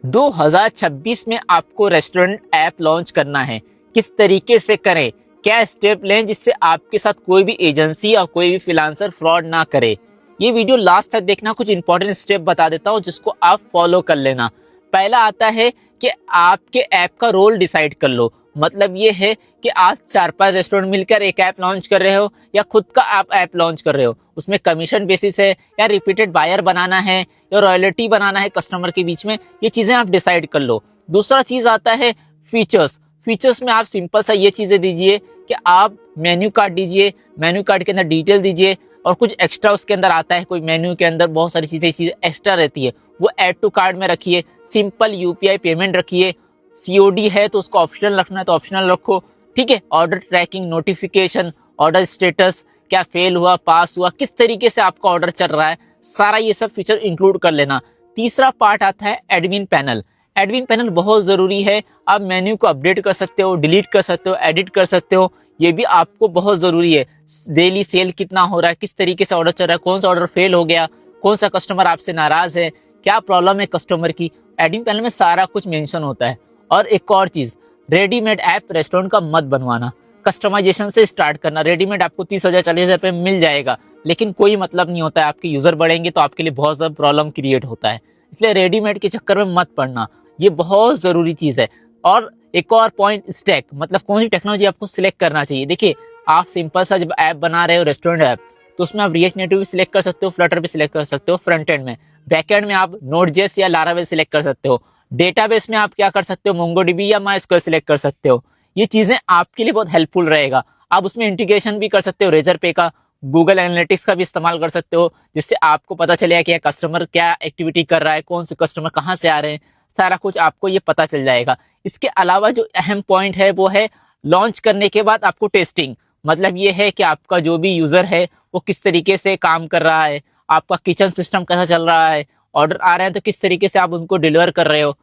2026 में आपको restaurant app launch करना है। किस तरीके से करें, क्या स्टेप लें जिससे आपके साथ कोई भी एजेंसी या कोई भी फ्रीलांसर फ्रॉड ना करे। ये वीडियो लास्ट तक देखना, कुछ इंपॉर्टेंट स्टेप बता देता हूँ जिसको आप फॉलो कर लेना। पहला आता है कि आपके ऐप का रोल डिसाइड कर लो। मतलब ये है कि आप 4-5 रेस्टोरेंट मिलकर एक ऐप लॉन्च कर रहे हो या खुद का आप ऐप लॉन्च कर रहे हो, उसमें कमीशन बेसिस है या रिपीटेड बायर बनाना है या रॉयल्टी बनाना है कस्टमर के बीच में, ये चीजें आप डिसाइड कर लो। दूसरा चीज आता है फीचर्स। फीचर्स में आप सिंपल सा ये चीजें दीजिए कि आप मेन्यू कार्ड दीजिए, मेन्यू कार्ड के अंदर डिटेल दीजिए और कुछ एक्स्ट्रा उसके अंदर आता है। कोई मेन्यू के अंदर बहुत सारी चीजें एक्स्ट्रा रहती है, वो ऐड टू कार्ड में रखिए। सिंपल यूपीआई पेमेंट रखिए। सीओडी है तो उसको ऑप्शनल रखना है तो ऑप्शनल रखो, ठीक है। Order tracking, notification, order status, क्या फेल हुआ, पास हुआ, किस तरीके से आपका ऑर्डर चल रहा है, सारा ये सब फीचर इंक्लूड कर लेना। तीसरा पार्ट आता है एडमिन पैनल। एडमिन पैनल बहुत जरूरी है। आप मेन्यू को अपडेट कर सकते हो, डिलीट कर सकते हो, एडिट कर सकते हो, ये भी आपको बहुत जरूरी है। डेली सेल कितना हो रहा है, किस तरीके से ऑर्डर चल रहा है, कौन सा ऑर्डर फेल हो गया, कौन सा कस्टमर आपसे नाराज है, क्या प्रॉब्लम है कस्टमर की, एडमिन पैनल में सारा कुछ मेंशन होता है। और एक और चीज, रेडीमेड ऐप रेस्टोरेंट का मत बनवाना। कस्टमाइजेशन से स्टार्ट करना। रेडीमेड आपको 30,000 40,000 रुपये मिल जाएगा, लेकिन कोई मतलब नहीं होता है। आपके यूजर बढ़ेंगे तो आपके लिए बहुत ज्यादा प्रॉब्लम क्रिएट होता है, इसलिए रेडीमेड के चक्कर में मत पड़ना, ये बहुत जरूरी चीज है। और एक और पॉइंट, स्टैक, मतलब कौन सी टेक्नोलॉजी आपको सिलेक्ट करना चाहिए। देखिए, आप सिंपल सा जब ऐप बना रहे हो रेस्टोरेंट ऐप, तो उसमें आप रिएक्ट नेटिव भी सिलेक्ट कर सकते हो, फ्लटर भी सिलेक्ट कर सकते हो फ्रंट एंड में। बैक एंड में आप नोड.जेएस या लारावेल सिलेक्ट कर सकते हो। डेटाबेस में आप क्या कर सकते हो, मोंगोडीबी या माइस्क्वेल सिलेक्ट कर सकते हो। ये चीजें आपके लिए बहुत हेल्पफुल रहेगा। आप उसमें इंटीग्रेशन भी कर सकते हो, रेजर पे का, गूगल एनालिटिक्स का भी इस्तेमाल कर सकते हो, जिससे आपको पता चलेगा कि कस्टमर क्या एक्टिविटी कर रहा है, कौन से कस्टमर कहाँ से आ रहे हैं, सारा कुछ आपको ये पता चल जाएगा। इसके अलावा जो अहम पॉइंट है वो है लॉन्च करने के बाद आपको टेस्टिंग। मतलब ये है कि आपका जो भी यूजर है वो किस तरीके से काम कर रहा है, आपका किचन सिस्टम कैसा चल रहा है, ऑर्डर आ रहे हैं तो किस तरीके से आप उनको डिलीवर कर रहे हो,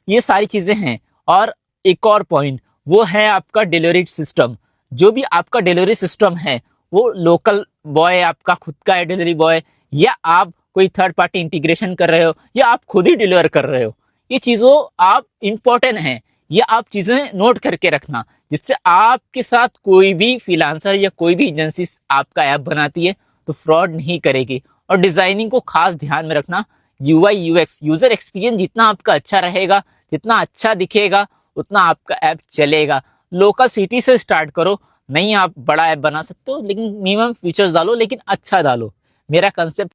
ये सारी चीजें हैं। और एक और पॉइंट, वो है आपका डिलीवरी सिस्टम। जो भी आपका डिलीवरी सिस्टम है, वो लोकल बॉय आपका खुद का है डिलीवरी बॉय, या आप कोई थर्ड पार्टी इंटीग्रेशन कर रहे हो, या आप खुद ही डिलीवर कर रहे हो, ये चीजों आप इंपॉर्टेंट है। ये आप चीजें नोट करके रखना, जिससे आपके साथ कोई भी फ्रीलांसर या कोई भी एजेंसी आपका ऐप बनाती है तो फ्रॉड नहीं करेगी। और डिजाइनिंग को खास ध्यान में रखना। यूआई यूएक्स, यूजर एक्सपीरियंस जितना आपका अच्छा रहेगा, जितना अच्छा दिखेगा, उतना आपका ऐप चलेगा। लोकल सिटी से स्टार्ट करो। नहीं, आप बड़ा ऐप बना सकते हो, लेकिन मिनिमम फीचर्स डालो, लेकिन अच्छा डालो। मेरा कंसेप्ट